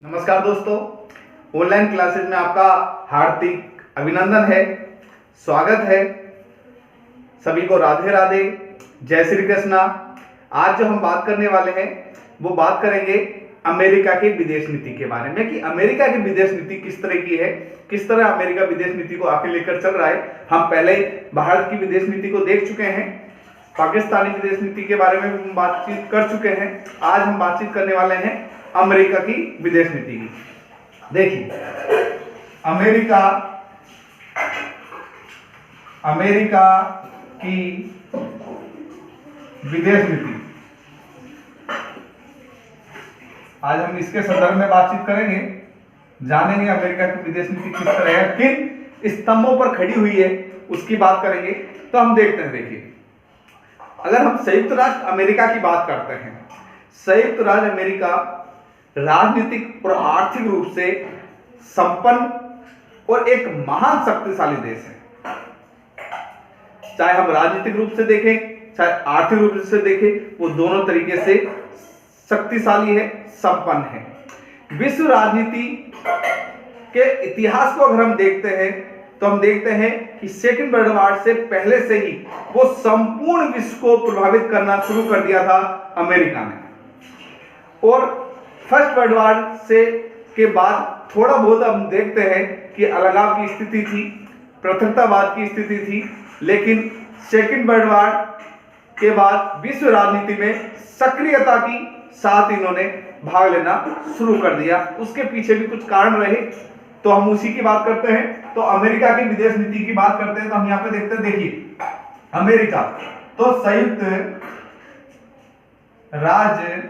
नमस्कार दोस्तों, online classes में आपका हार्दिक अभिनंदन है, स्वागत है। सभी को राधे राधे, जय श्री कृष्णा। आज जो हम बात करने वाले हैं वो बात करेंगे अमेरिका की विदेश नीति के बारे में कि अमेरिका की विदेश नीति किस तरह की है, किस तरह अमेरिका विदेश नीति को आगे लेकर चल रहा है। हम पहले भारत की विदेश नीति को देख चुके हैं, पाकिस्तानी विदेश नीति के बारे में भी हम बातचीत कर चुके हैं। आज हम बातचीत करने वाले हैं अमेरिका की विदेश नीति की। देखिए, अमेरिका की विदेश नीति, आज हम इसके संदर्भ में बातचीत करेंगे, जानेंगे अमेरिका की विदेश नीति किस तरह है, किन स्तंभों पर खड़ी हुई है, उसकी बात करेंगे। तो हम देखते हैं, देखिए, अगर हम संयुक्त राष्ट्र अमेरिका की बात करते हैं, संयुक्त राज्य अमेरिका राजनीतिक और आर्थिक रूप से संपन्न और एक महान शक्तिशाली देश है। चाहे हम राजनीतिक रूप से देखें, चाहे आर्थिक रूप से देखें, वो दोनों तरीके से शक्तिशाली है, संपन्न है। विश्व राजनीति के इतिहास को अगर हम देखते हैं तो हम देखते हैं कि सेकंड वर्ल्ड वॉर से पहले से ही वो संपूर्ण विश्व को प्रभावित करना शुरू कर दिया था अमेरिका ने। और फर्स्ट वर्ल्ड वॉर से के बाद थोड़ा बहुत हम देखते हैं कि अलगाव की स्थिति थी, पृथकतावाद की स्थिति थी, लेकिन सेकंड वर्ल्ड वॉर के बाद विश्व राजनीति में सक्रियता की साथ इन्होंने भाग लेना शुरू कर दिया। उसके पीछे भी कुछ कारण रहे, तो हम उसी की बात करते हैं। तो अमेरिका की विदेश नीति की बात करते हैं, तो हम यहाँ पे देखते हैं, देखिए, अमेरिका तो संयुक्त राज्य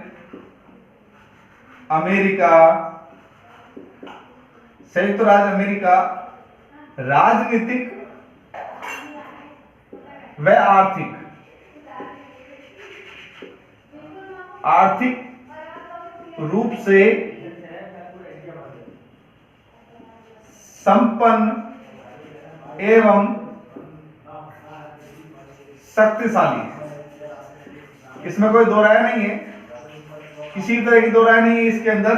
अमेरिका, संयुक्त राज्य अमेरिका राजनीतिक व आर्थिक रूप से संपन्न एवं शक्तिशाली है। इसमें कोई दो राय नहीं है, किसी तरह की दो राय नहीं है, इसके अंदर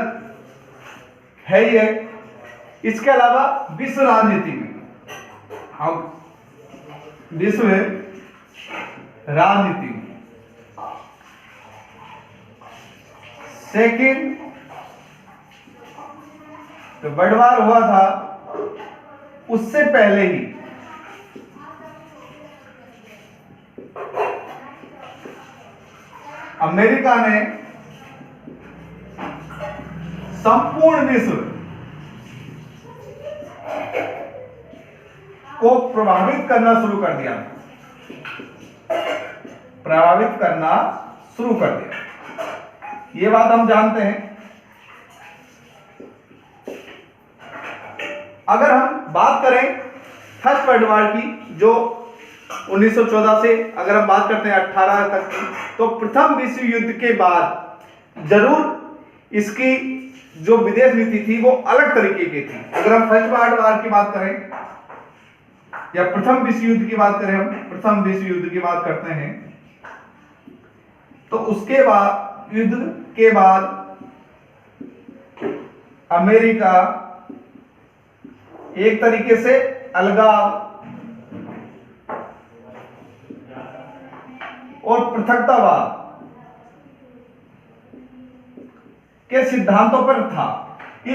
है ही है। इसके अलावा विश्व राजनीति में, विश्व राजनीति में सेकेंड तो वर्ल्ड वॉर हुआ था, उससे पहले ही अमेरिका ने संपूर्ण विश्व को प्रभावित करना शुरू कर दिया, प्रभावित करना शुरू कर दिया। ये बात हम जानते हैं। अगर हम बात करें फर्स्ट वर्ल्ड वॉर की, जो 1914 से अगर हम बात करते हैं 18 तक की, तो प्रथम विश्व युद्ध के बाद जरूर इसकी जो विदेश नीति थी वो अलग तरीके की थी। अगर हम फर्स्ट वर्ल्ड वॉर की बात करें या प्रथम विश्व युद्ध की बात करें, हम प्रथम विश्व युद्ध की बात करते हैं, तो उसके बाद युद्ध के बाद अमेरिका एक तरीके से अलगाव और पृथकतावाद के सिद्धांतों पर था कि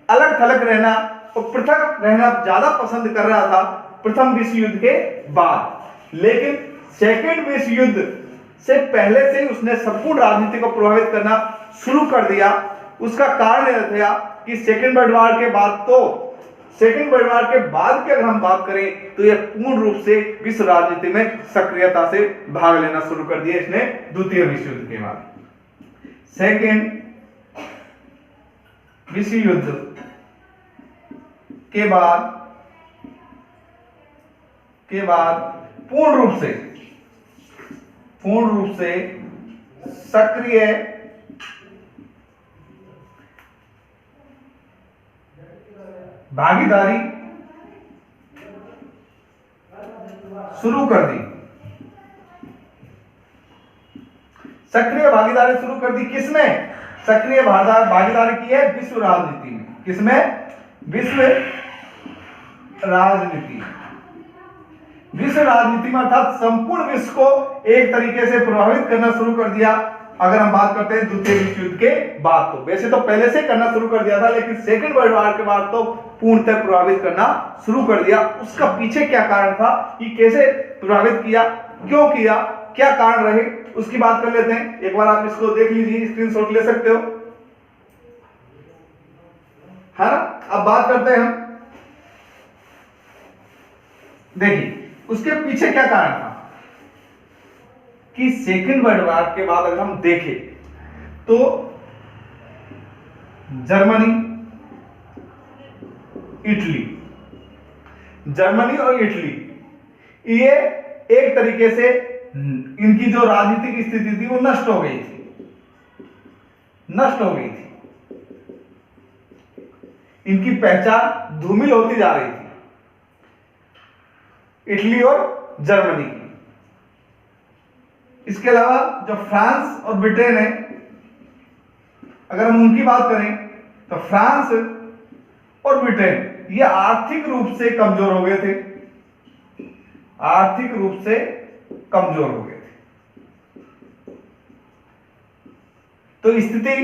अलग थलग रहना और पृथक रहना ज्यादा पसंद कर रहा था प्रथम विश्व युद्ध के बाद। लेकिन सेकेंड विश्व युद्ध से पहले से ही उसने संपूर्ण राजनीति को प्रभावित करना शुरू कर दिया। उसका कारण यह था कि सेकेंड वर्ल्ड वॉर के बाद, तो सेकेंड वर्ल्ड वॉर के बाद की अगर हम बात करें तो यह पूर्ण रूप से विश्व राजनीति में सक्रियता से भाग लेना शुरू कर दिया इसने द्वितीय विश्व युद्ध के बाद। सेकेंड विश्व युद्ध के बाद पूर्ण रूप से सक्रिय भागीदारी शुरू कर दी। सक्रिय भागीदारी शुरू कर दी किसने? सक्रिय भागीदारी की है विश्व राजनीति में। किसमें? विश्व राजनीति। विश्व राजनीति में अर्थात संपूर्ण विश्व को एक तरीके से प्रभावित करना शुरू कर दिया। अगर हम बात करते हैं द्वितीय विश्व युद्ध के बाद, तो वैसे तो पहले से करना शुरू कर दिया था, लेकिन सेकंड वर्ल्ड वॉर के बाद तो पूर्णतः प्रभावित करना शुरू कर दिया। उसका पीछे क्या कारण था, कि कैसे प्रभावित किया, क्यों किया, क्या कारण रहे, उसकी बात कर लेते हैं। एक बार आप इसको देख लीजिए, स्क्रीनशॉट ले सकते हो, है ना। अब बात करते हैं हम, देखिए उसके पीछे क्या कारण था कि सेकेंड वर्ल्ड वॉर के बाद अगर हम देखें तो जर्मनी और इटली ये एक तरीके से इनकी जो राजनीतिक स्थिति थी वो नष्ट हो गई थी। इनकी पहचान धूमिल होती जा रही थी, इटली और जर्मनी की। इसके अलावा जो फ्रांस और ब्रिटेन है, अगर हम उनकी बात करें तो फ्रांस और ब्रिटेन ये आर्थिक रूप से कमजोर हो गए थे, तो स्थिति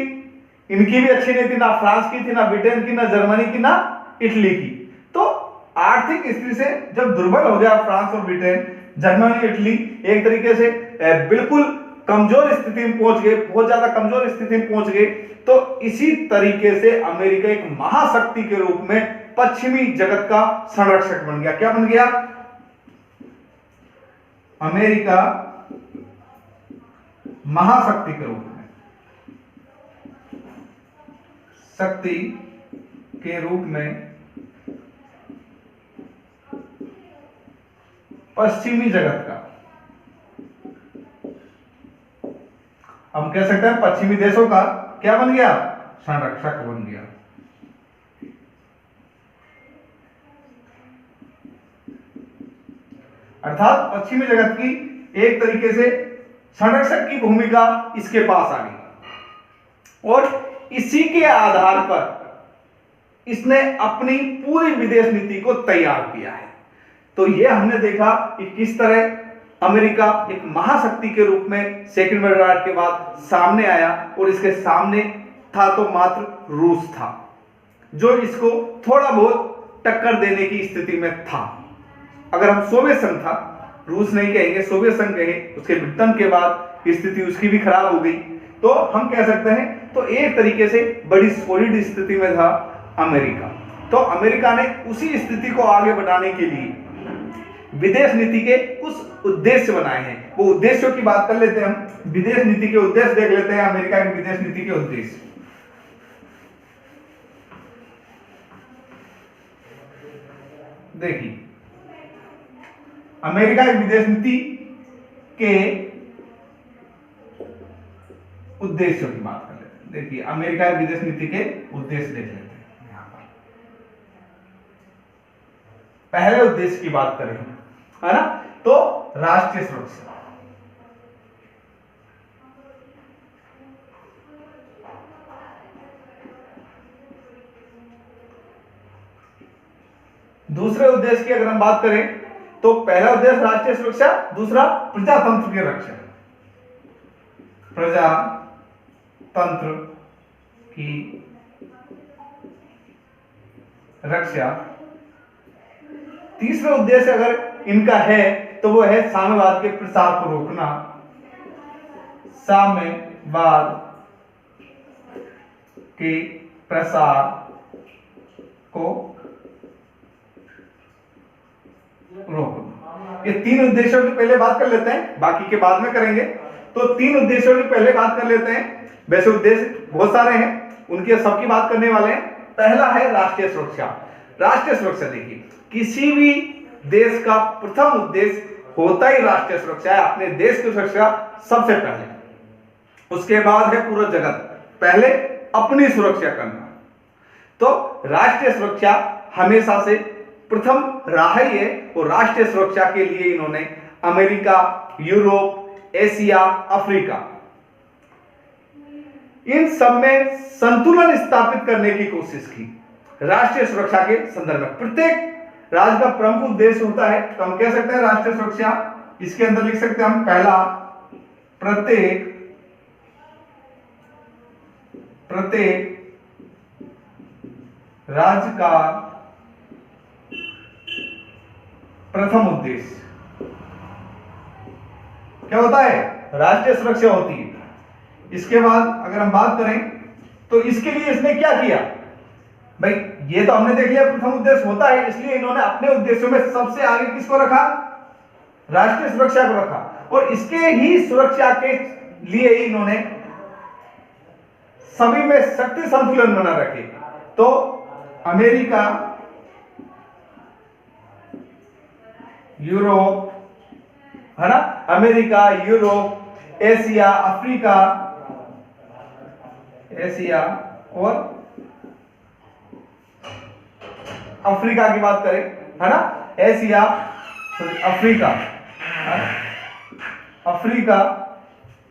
इनकी भी अच्छी नहीं थी, ना फ्रांस की थी, ना ब्रिटेन की, ना जर्मनी की, ना इटली की। तो आर्थिक स्थिति से जब दुर्बल हो गया फ्रांस और ब्रिटेन, जर्मनी, इटली एक तरीके से बिल्कुल कमजोर स्थिति में पहुंच गए, बहुत ज्यादा कमजोर स्थिति में पहुंच गए। तो इसी तरीके से अमेरिका एक महाशक्ति के रूप में पश्चिमी जगत का संरक्षक बन गया। क्या बन गया? अमेरिका महाशक्ति के रूप में पश्चिमी जगत का, हम कह सकते हैं पश्चिमी देशों का क्या बन गया? संरक्षक बन गया। अर्थात पश्चिमी जगत की एक तरीके से संरक्षक की भूमिका इसके पास आ गई, और इसी के आधार पर इसने अपनी पूरी विदेश नीति को तैयार किया है। तो यह हमने देखा कि किस तरह अमेरिका एक महाशक्ति के रूप में सेकेंड वर्ल्ड वॉर के बाद सामने आया, और इसके सामने था तो मात्र रूस था, जो इसको थोड़ा बहुत टक्कर देने की स्थिति में था। अगर हम सोवियत संघ था, रूस नहीं कहेंगे, सोवियत संघ कहे, उसके विघटन के बाद स्थिति उसकी भी खराब हो गई, तो हम कह सकते हैं तो एक तरीके से बड़ी सॉलिड स्थिति में था अमेरिका। तो अमेरिका ने उसी स्थिति को आगे बढ़ाने के लिए विदेश नीति के कुछ उद्देश्य बनाए हैं। वो उद्देश्यों की बात कर लेते हैं हम, विदेश नीति के उद्देश्य देख लेते हैं। अमेरिका की विदेश नीति के उद्देश्य, देखिए अमेरिका की विदेश नीति के उद्देश्यों की बात कर लेते हैं। देखिए अमेरिका की विदेश नीति के उद्देश्य देख लेते हैं। यहां पर पहले उद्देश्य की बात करें, है ना, तो राष्ट्रीय सुरक्षा। दूसरे उद्देश्य की अगर हम बात करें तो पहला उद्देश्य राष्ट्रीय सुरक्षा, दूसरा प्रजातंत्र की रक्षा, प्रजातंत्र की रक्षा। तीसरा उद्देश्य अगर इनका है तो वो है साम्यवाद के प्रसार को रोकना, साम्यवाद के प्रसार को रोकना। ये तीन उद्देश्यों की पहले बात कर लेते हैं, बाकी के बाद में करेंगे। तो तीन उद्देश्यों की पहले बात कर लेते हैं। वैसे उद्देश्य बहुत सारे हैं, उनके सबकी बात करने वाले हैं। पहला है राष्ट्रीय सुरक्षा। राष्ट्रीय सुरक्षा देखिए, किसी भी देश का प्रथम उद्देश्य होता ही राष्ट्रीय सुरक्षा है, अपने देश की सुरक्षा सबसे पहले, उसके बाद है पूरा जगत, पहले अपनी सुरक्षा करना। तो राष्ट्रीय सुरक्षा हमेशा से प्रथम राह ही है, और राष्ट्रीय सुरक्षा के लिए इन्होंने अमेरिका, यूरोप, एशिया, अफ्रीका, इन सब में संतुलन स्थापित करने की कोशिश की राष्ट्रीय सुरक्षा के संदर्भ में। प्रत्येक राज्य का प्रमुख उद्देश्य होता है, तो हम कह सकते हैं राष्ट्रीय सुरक्षा, इसके अंदर लिख सकते हैं हम पहला, प्रत्येक राज्य का प्रथम उद्देश्य क्या होता है, राष्ट्रीय सुरक्षा होती है। इसके बाद अगर हम बात करें तो इसके लिए इसने क्या किया, भाई ये तो हमने देख लिया प्रथम उद्देश्य होता है, इसलिए इन्होंने अपने उद्देश्यों में सबसे आगे किसको रखा, राष्ट्रीय सुरक्षा को रखा, और इसके ही सुरक्षा के लिए ही इन्होंने सभी में शक्ति संतुलन बना रखे। तो अमेरिका, यूरोप, है ना, America, Europe, Asia, Africa, Asia और अफ्रीका की बात करें, है ना, एशिया, अफ्रीका, अफ्रीका,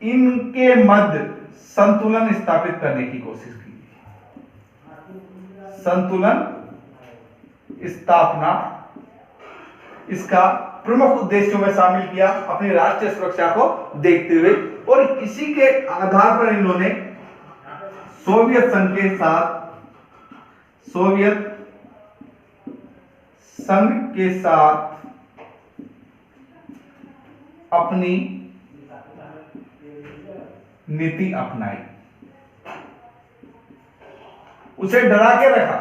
इनके मध्य संतुलन स्थापित करने की कोशिश की। संतुलन स्थापना इसका प्रमुख उद्देश्यों में शामिल किया अपनी राष्ट्रीय सुरक्षा को देखते हुए, और इसी के आधार पर इन्होंने सोवियत संघ के साथ अपनी नीति अपनाई, उसे डरा के रखा,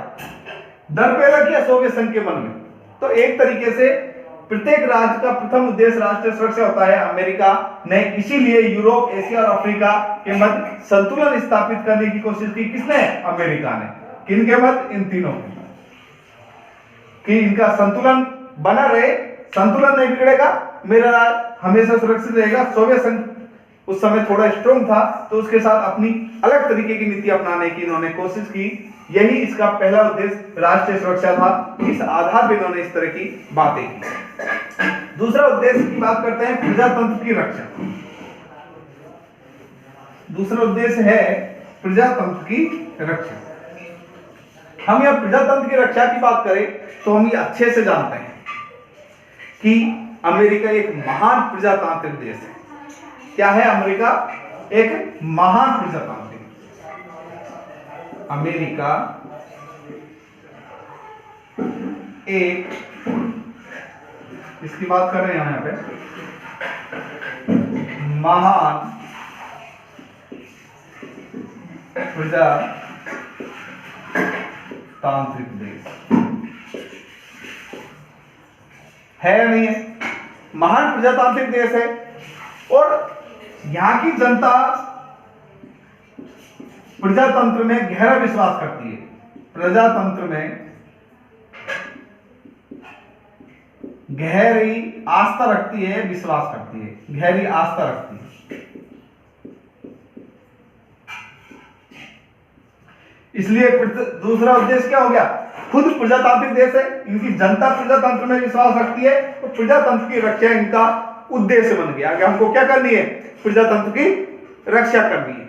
डर पैदा किया सोवियत संघ के मन में। तो एक तरीके से प्रत्येक राज्य का प्रथम उद्देश्य राष्ट्रीय सुरक्षा होता है। अमेरिका ने इसीलिए यूरोप, एशिया और अफ्रीका के मध्य संतुलन स्थापित करने की कोशिश की। किसने, अमेरिका ने। किनके मध्य, इन तीनों कि इनका संतुलन बना रहे, संतुलन नहीं बिगड़ेगा, मेरा राज्य हमेशा सुरक्षित रहेगा। सोवियत संघ उस समय थोड़ा स्ट्रॉन्ग था, तो उसके साथ अपनी अलग तरीके की नीति अपनाने की इन्होंने कोशिश की। यही इसका पहला उद्देश्य राष्ट्रीय सुरक्षा था। इस आधार पर इन्होंने इस तरह की बातें की। दूसरा उद्देश्य की बात करते हैं, प्रजातंत्र की रक्षा। दूसरा उद्देश्य है प्रजातंत्र की रक्षा। हम यह प्रजातंत्र की रक्षा की बात करें तो हम ये अच्छे से जानते हैं कि अमेरिका एक महान प्रजातांत्रिक देश है। क्या है अमेरिका, एक महान प्रजातांत्रिक। अमेरिका एक, इसकी बात कर रहे हैं यहाँ पे, महान प्रजातांत्रिक देश है या नहीं है, महान प्रजातांत्रिक देश है। और यहां की जनता प्रजातंत्र में गहरा विश्वास करती है। प्रजातंत्र में गहरी आस्था रखती है, विश्वास करती है, गहरी आस्था रखती है। इसलिए दूसरा उद्देश्य क्या हो गया, खुद प्रजातांत्रिक देश है, इनकी जनता प्रजातंत्र में विश्वास रखती है, तो प्रजातंत्र की रक्षा इनका उद्देश्य बन गया कि हमको क्या करनी है, प्रजातंत्र की रक्षा करनी है।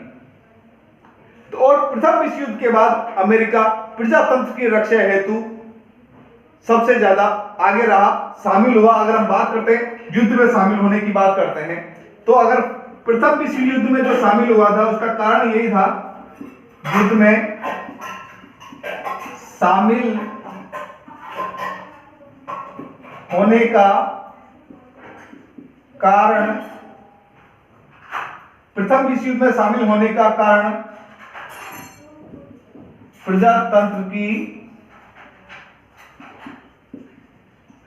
तो और प्रथम विश्व युद्ध के बाद अमेरिका प्रजातंत्र की रक्षा हेतु सबसे ज्यादा आगे रहा, शामिल हुआ। अगर हम बात करते हैं युद्ध में शामिल होने की बात करते हैं, तो अगर प्रथम विश्व युद्ध में जो शामिल हुआ था उसका कारण यही था, युद्ध में शामिल होने का कारण, प्रथम विश्व युद्ध में शामिल होने का कारण प्रजातंत्र की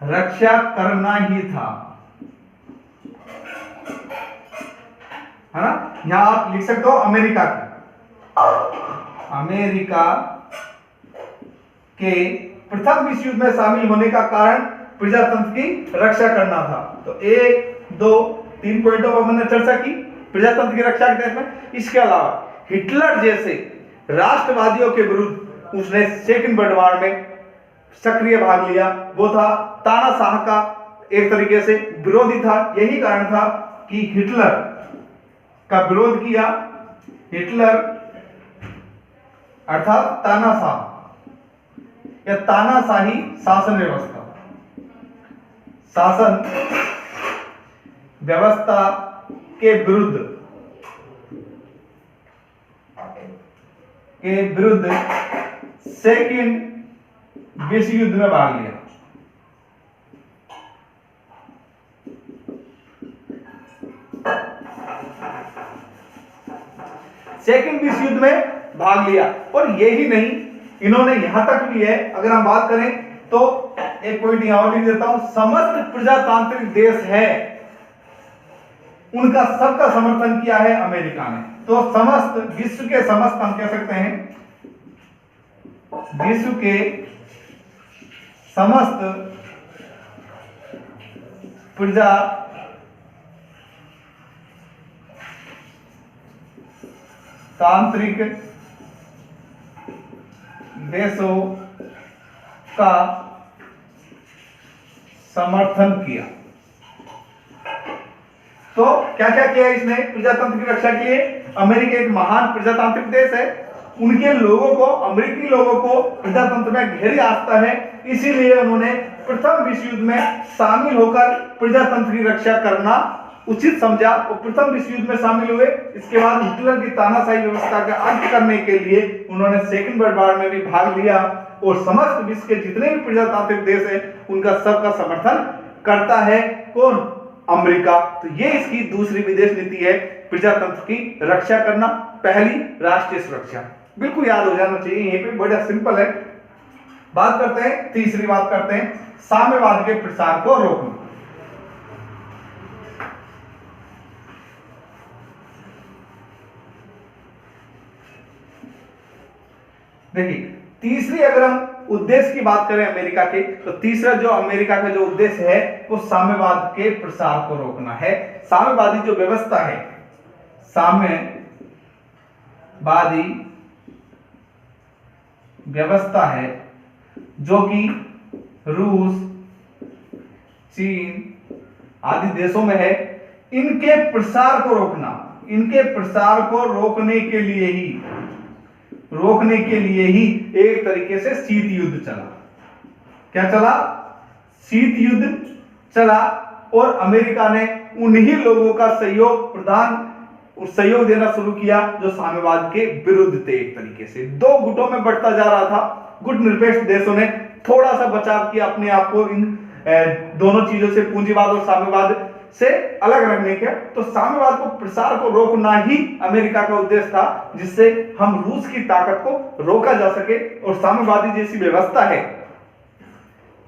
रक्षा करना ही था, है ना। यहां आप लिख सकते हो अमेरिका के प्रथम विश्व युद्ध में शामिल होने का कारण प्रजातंत्र की रक्षा करना था। तो 1, 2, 3 पॉइंटों पर हमने चर्चा की प्रजातंत्र की रक्षा के तहत में। इसके अलावा हिटलर जैसे राष्ट्रवादियों के विरुद्ध उसने सेकंड वर्ल्ड वॉर में सक्रिय भाग लिया। वो था तानाशाह का एक तरीके से विरोधी था। यही कारण था कि हिटलर का विरोध किया। हिटलर अर्थात तानाशाह या तानाशाही शासन व्यवस्था, शासन व्यवस्था के विरुद्ध सेकेंड विश्व युद्ध में भाग लिया। सेकेंड विश्व युद्ध में भाग लिया। और यही नहीं, इन्होंने यहां तक भी है, अगर हम बात करें तो एक पॉइंट यहां और लिख देता हूं, समस्त प्रजातांत्रिक देश है उनका सबका समर्थन किया है अमेरिका ने। तो समस्त विश्व के, समस्त हम कह सकते हैं विश्व के समस्त प्रजातांत्रिक देशों का समर्थन किया। तो क्या क्या किया इसने प्रजातंत्र की रक्षा के लिए? अमेरिका एक महान प्रजातांत्रिक देश है, उनके लोगों को, अमेरिकी लोगों को प्रजातंत्र में गहरी आस्था है, इसीलिए उन्होंने प्रथम विश्व युद्ध में शामिल होकर प्रजातंत्र की रक्षा करना उचित समझा और प्रथम विश्व युद्ध में शामिल हुए। इसके बाद हिटलर की तानाशाही व्यवस्था का अंत करने के लिए उन्होंने सेकंड वर्ल्ड वॉर में भी भाग लिया और समस्त विश्व के जितने भी प्रजातांत्रिक देश हैं उनका सबका समर्थन करता है। कौन? अमेरिका। तो ये इसकी दूसरी विदेश नीति है, प्रजातंत्र की रक्षा करना। पहली राष्ट्रीय सुरक्षा, बिल्कुल याद हो जाना चाहिए, यहीं पे बड़ा सिंपल है। बात करते हैं, तीसरी बात करते हैं, साम्यवाद के प्रसार को रोकना। देखिए, तीसरी अगर हम उद्देश्य की बात करें अमेरिका के, तो तीसरा जो अमेरिका का जो उद्देश्य है वो साम्यवाद के प्रसार को रोकना है। साम्यवादी जो व्यवस्था है, साम्यवादी व्यवस्था है जो कि रूस, चीन आदि देशों में है, इनके प्रसार को रोकना, इनके प्रसार को रोकने के लिए ही एक तरीके से शीत युद्ध चला। क्या चला? शीत युद्ध चला और अमेरिका ने उन्हीं लोगों का सहयोग देना शुरू किया जो साम्यवाद के विरुद्ध थे। एक तरीके से दो गुटों में बढ़ता जा रहा था। गुट निरपेक्ष देशों ने थोड़ा सा बचाव किया अपने आप को इन दोनों चीजों से, पूंजीवाद और साम्यवाद से अलग रखने के। तो साम्यवाद को, प्रसार को रोकना ही अमेरिका का उद्देश्य था, जिससे हम रूस की ताकत को रोका जा सके और साम्यवादी जैसी व्यवस्था है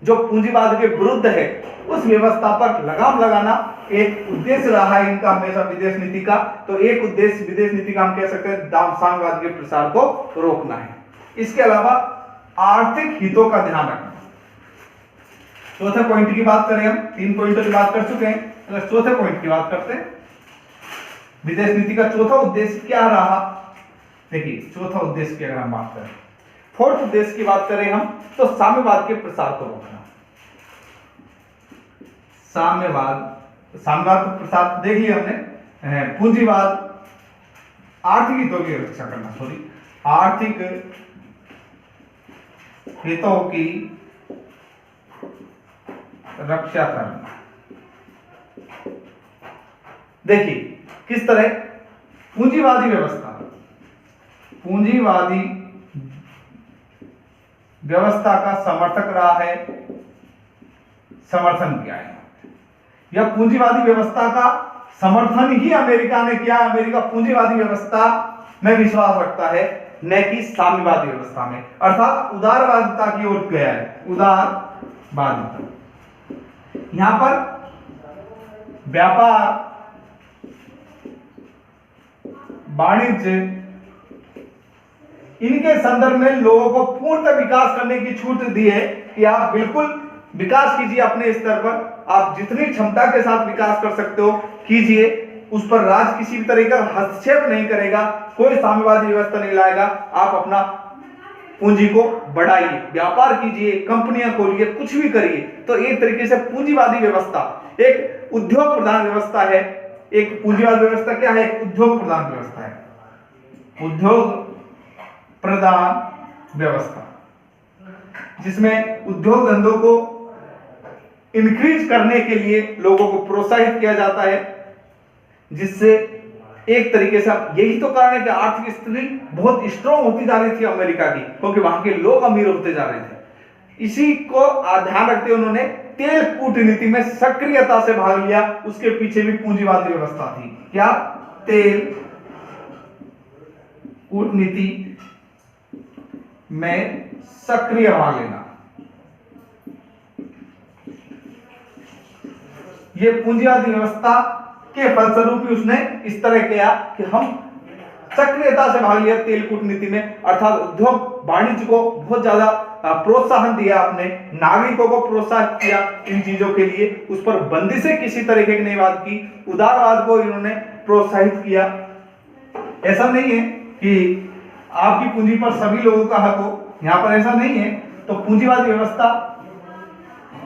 जो पूंजीवाद के विरुद्ध है, उस व्यवस्था पर लगाम लगाना एक उद्देश्य रहा है इनका हमेशा विदेश नीति का। तो एक उद्देश्य विदेश नीति का हम कह सकते हैं साम्यवाद के प्रसार को रोकना है। इसके अलावा आर्थिक हितों का ध्यान रखना। चौथे पॉइंट की बात करें, हम 3 पॉइंटों की बात कर चुके हैं, अगर चौथे पॉइंट की बात करते हैं, विदेश नीति का चौथा उद्देश्य क्या रहा? देखिए, चौथा उद्देश्य की अगर हम बात करें, फोर्थ उद्देश्य की बात करें हम, तो साम्यवाद के प्रसार को रोकना। साम्यवाद प्रसार देख लिया हमने। पूंजीवाद, आर्थिक हितों की रक्षा करना, आर्थिक हितों की रक्षा करना। देखिए किस तरह पूंजीवादी व्यवस्था का समर्थक रहा है, समर्थन किया है, या पूंजीवादी व्यवस्था का समर्थन ही अमेरिका ने किया। अमेरिका पूंजीवादी व्यवस्था में विश्वास रखता है, न कि साम्यवादी व्यवस्था में, अर्थात उदारवादिता की ओर गया है। उदारवादिता, यहां पर व्यापार, वाणिज्य, इनके संदर्भ में लोगों को पूर्णतः विकास करने की छूट दी है कि आप बिल्कुल विकास कीजिए अपने स्तर पर, आप जितनी क्षमता के साथ विकास कर सकते हो कीजिए, उस पर राज्य किसी भी तरह का हस्तक्षेप नहीं करेगा, कोई साम्यवादी व्यवस्था नहीं लाएगा। आप अपना पूंजी को बढ़ाइए, व्यापार कीजिए, कंपनियां खोलिए, कुछ भी करिए। तो एक तरीके से पूंजीवादी व्यवस्था एक उद्योग प्रधान व्यवस्था है। एक पूंजीवादी व्यवस्था क्या है? एक उद्योग प्रधान व्यवस्था है। उद्योग प्रदान व्यवस्था, जिसमें उद्योग धंधों को इंक्रीज करने के लिए लोगों को प्रोत्साहित किया जाता है, जिससे एक तरीके से यही तो कारण है कि आर्थिक स्थिति बहुत स्ट्रांग होती जा रही थी अमेरिका की, क्योंकि वहां के लोग अमीर होते जा रहे थे। इसी को ध्यान रखते हुए उन्होंने तेल कूटनीति में सक्रियता से भाग लिया। उसके पीछे भी पूंजीवादी व्यवस्था थी। क्या? तेल कूटनीति में सक्रिय भाग लेना। ये पूंजीवादी व्यवस्था के फलस्वरूप ही उसने इस तरह किया कि हम सक्रियता से भाग लिया तेल कूटनीति में, अर्थात उद्योग वाणिज्य को बहुत ज्यादा प्रोत्साहन दिया, आपने नागरिकों को प्रोत्साहित किया इन चीजों के लिए, उस पर बंदिशें किसी तरीके की नहीं बात की, उदारवाद को इन्होंने प्रोत्साहित किया। ऐसा नहीं है कि आपकी पूंजी पर सभी लोगों का हक हो, यहां पर ऐसा नहीं है। तो पूंजीवादी व्यवस्था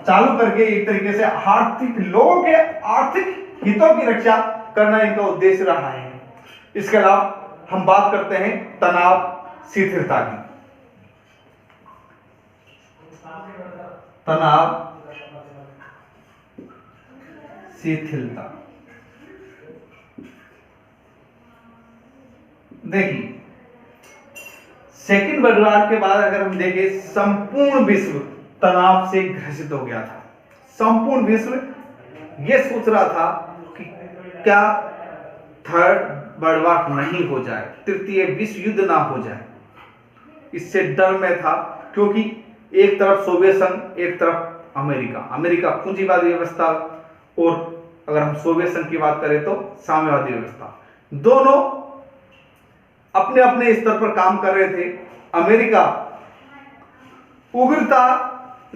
चालू करके एक तरीके से आर्थिक लोगों के आर्थिक हितों की रक्षा करना इनका उद्देश्य रहा है। इसके अलावा हम बात करते हैं तनाव शिथिलता की। तनाव शिथिलता, देखिए सेकेंड वर्ल्ड वॉर के बाद अगर हम देखें, संपूर्ण विश्व तनाव से ग्रसित हो गया था। संपूर्ण विश्व यह सोच रहा था कि क्या थर्ड वर्ल्ड वॉर नहीं हो जाए, तृतीय विश्व युद्ध ना हो जाए। इससे डर में था, क्योंकि एक तरफ सोवियत संघ, एक तरफ अमेरिका। अमेरिका पूंजीवादी व्यवस्था, और अगर हम सोवियत संघ की बात करें तो साम्यवादी व्यवस्था। दोनों अपने अपने स्तर पर काम कर रहे थे। अमेरिका उग्रता,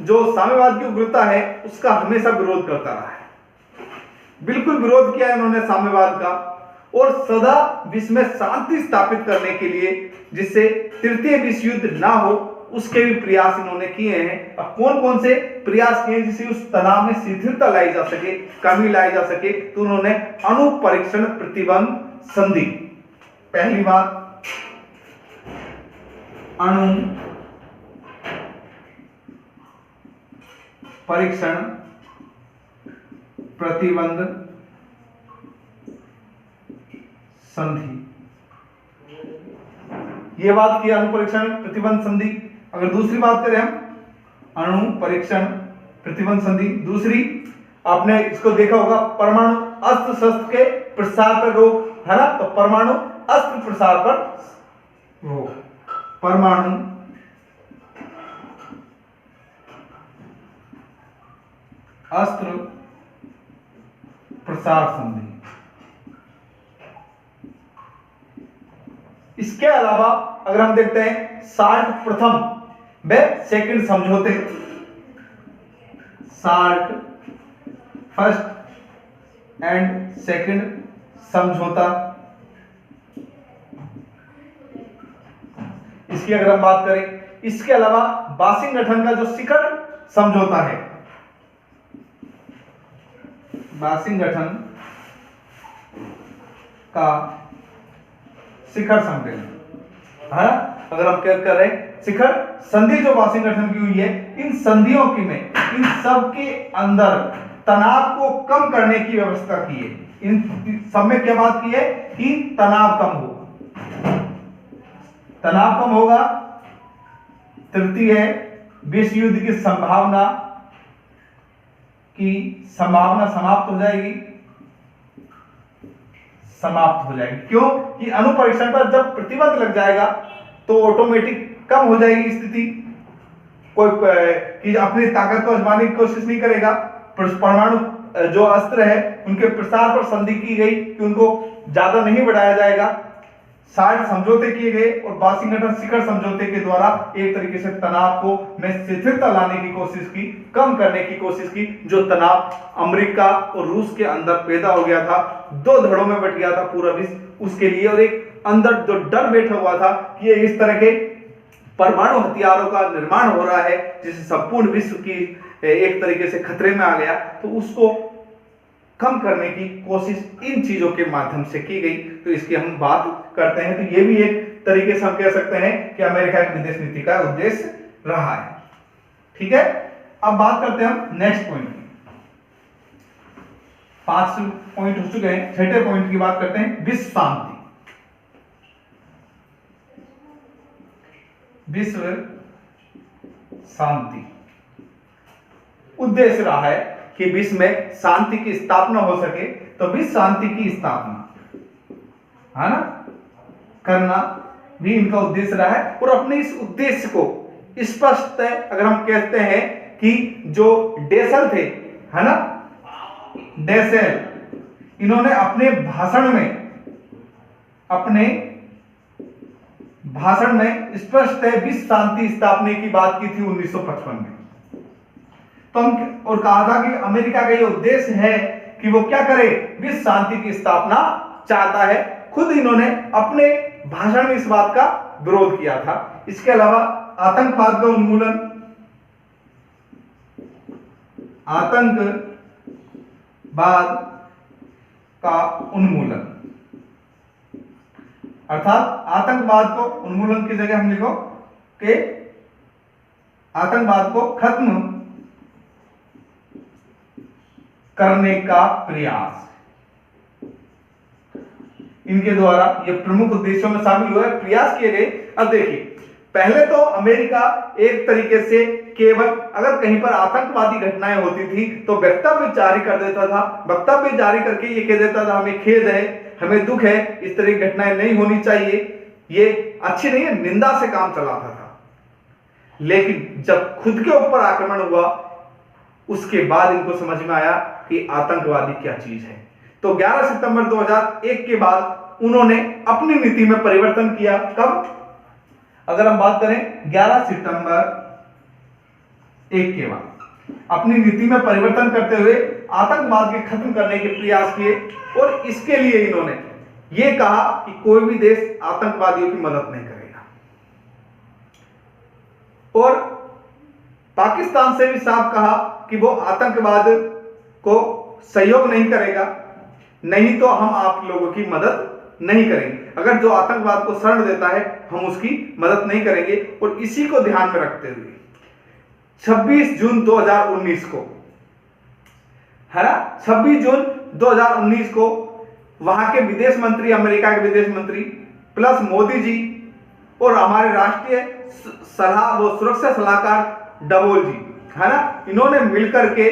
जो साम्यवाद की उग्रता है, उसका हमेशा विरोध करता रहा है। बिल्कुल विरोध किया इन्होंने साम्यवाद का, और सदा विश्व में शांति स्थापित करने के लिए, जिससे तृतीय विश्व युद्ध ना हो, उसके भी प्रयास इन्होंने किए हैं। अब कौन कौन से प्रयास किए जिससे उस तनाव में शिथिलता लाई जा सके, कमी लाई जा सके? तो उन्होंने अणु परीक्षण प्रतिबंध संधि, पहली बात अणु परीक्षण प्रतिबंध संधि, ये बात की अणु परीक्षण प्रतिबंध संधि। अगर दूसरी बात करें हम, अणु परीक्षण प्रतिबंध संधि, दूसरी आपने इसको देखा होगा, परमाणु अस्त्र शस्त्र के प्रसार पर रोक, है ना? तो परमाणु अस्त्र प्रसार पर रोक, परमाणु अस्त्र प्रसार संधि। इसके अलावा अगर हम देखते हैं साल्ट प्रथम व सेकंड समझौते, साल्ट फर्स्ट एंड सेकंड समझौता, इसकी अगर हम बात करें। इसके अलावा वाशिंगटन का जो शिखर समझौता है, वाशिंगटन का शिखर सम्मेलन, है, अगर हम क्या कर रहे हैं, शिखर संधि जो वाशिंगटन की हुई है, इन संधियों की में इन सब के अंदर तनाव को कम करने की व्यवस्था की है। इन सब में क्या बात की है कि तनाव कम होगा, तनाव कम होगा, तृतीय विश्व युद्ध की संभावना समाप्त हो जाएगी, समाप्त हो जाएगी। क्यों? कि अणु परीक्षण पर जब प्रतिबंध लग जाएगा तो ऑटोमेटिक कम हो जाएगी स्थिति, कोई कि अपनी ताकत को आजमाने की कोशिश नहीं करेगा। परमाणु जो अस्त्र है उनके प्रसार पर संधि की गई कि उनको ज्यादा नहीं बढ़ाया जाएगा। 60 समझौते किए गए और वाशिंगटन शिखर समझौते के द्वारा एक तरीके से तनाव को में शिथिलता लाने की कोशिश की, कम करने की कोशिश की। जो तनाव अमेरिका और रूस के अंदर पैदा हो गया था, दो धड़ों में बट गया था पूरा विश्व उसके लिए, और एक अंदर जो डर बैठा हुआ था कि ये इस तरह के परमाणु हथियारों का निर्माण हो रहा है जिससे संपूर्ण विश्व की एक तरीके से खतरे में आ गया, तो उसको कम करने की कोशिश इन चीजों के माध्यम से की गई। तो इसकी हम बात करते हैं। तो ये भी एक तरीके से हम कह सकते हैं कि अमेरिका की विदेश नीति का उद्देश्य रहा है। ठीक है, अब बात करते हैं हम नेक्स्ट पॉइंट की। 5 पॉइंट हो चुके हैं, छठे पॉइंट की बात करते हैं, विश्व शांति। विश्व शांति उद्देश्य रहा है कि विश्व में शांति की स्थापना हो सके, तो विश्व शांति की स्थापना है ना करना भी इनका उद्देश्य रहा है। और अपने इस उद्देश्य को स्पष्ट है, अगर हम कहते हैं कि जो डेसल थे, है ना, डेसेल, इन्होंने अपने भाषण में स्पष्ट है विश्व शांति स्थापना की बात की थी 1955 में। तो हम और कहा था कि अमेरिका का ये उद्देश्य है कि वो क्या करे, विश्व शांति की स्थापना चाहता है। खुद इन्होंने अपने भाषण में इस बात का विरोध किया था। इसके अलावा आतंकवाद का उन्मूलन, अर्थात आतंकवाद को उन्मूलन की जगह हम लिखो कि आतंकवाद को खत्म करने का प्रयास, इनके द्वारा ये प्रमुख उद्देश्यों में शामिल हुए, प्रयास किए गए। अब देखिए, पहले तो अमेरिका एक तरीके से केवल अगर कहीं पर आतंकवादी घटनाएं होती थी तो वक्तव्य जारी कर देता था, वक्तव्य जारी करके ये कह देता था हमें खेद है, हमें दुख है, इस तरह की घटनाएं नहीं होनी चाहिए, ये अच्छी नहीं है, निंदा से काम चलाता था। लेकिन जब खुद के ऊपर आक्रमण हुआ उसके बाद इनको समझ में आया कि आतंकवादी क्या चीज है। तो 11 सितंबर 2001 के बाद उन्होंने अपनी नीति में परिवर्तन किया। कब? अगर हम बात करें 11 सितंबर 1 के बाद अपनी नीति में परिवर्तन करते हुए आतंकवाद के खत्म करने के प्रयास किए। और इसके लिए इन्होंने ये कहा कि कोई भी देश आतंकवादियों की मदद नहीं करेगा, और पाकिस्तान से भी साफ कहा कि वो आतंकवाद को सहयोग नहीं करेगा, नहीं तो हम आप लोगों की मदद नहीं करेंगे। अगर जो आतंकवाद को शरण देता है हम उसकी मदद नहीं करेंगे। और इसी को ध्यान में रखते हुए 26 जून 2019 को, है ना, 26 जून 2019 को वहां के विदेश मंत्री, अमेरिका के विदेश मंत्री प्लस मोदी जी और हमारे राष्ट्रीय सुरक्षा सलाहकार डबोल जी, है ना, इन्होंने मिलकर के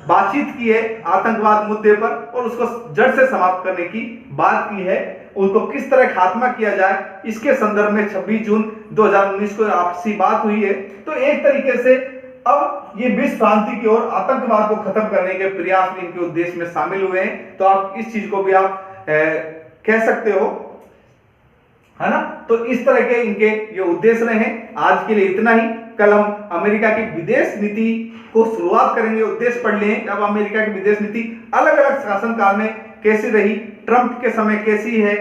बातचीत की है आतंकवाद मुद्दे पर और उसको जड़ से समाप्त करने की बात की है। उसको किस तरह खात्मा किया जाए, इसके संदर्भ में 26 जून 2019 को आपसी बात हुई है। तो एक तरीके से अब ये विश्व शांति की ओर, आतंकवाद को खत्म करने के प्रयास में इनके उद्देश्य में शामिल हुए हैं। तो आप इस चीज को भी आप कह सकते हो, है ना। तो इस तरह के इनके ये उद्देश्य रहे हैं। आज के लिए इतना ही। कल हम अमेरिका की विदेश नीति को शुरुआत करेंगे, उद्देश्य पढ़ लें। अब अमेरिका की विदेश नीति अलग अलग शासनकाल में कैसी रही, ट्रंप के समय कैसी है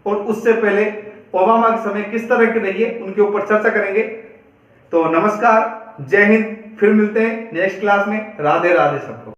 और उससे पहले ओबामा के समय किस तरह की रही है, उनके ऊपर चर्चा करेंगे। तो नमस्कार, जय हिंद, फिर मिलते हैं नेक्स्ट क्लास में। राधे राधे सबको।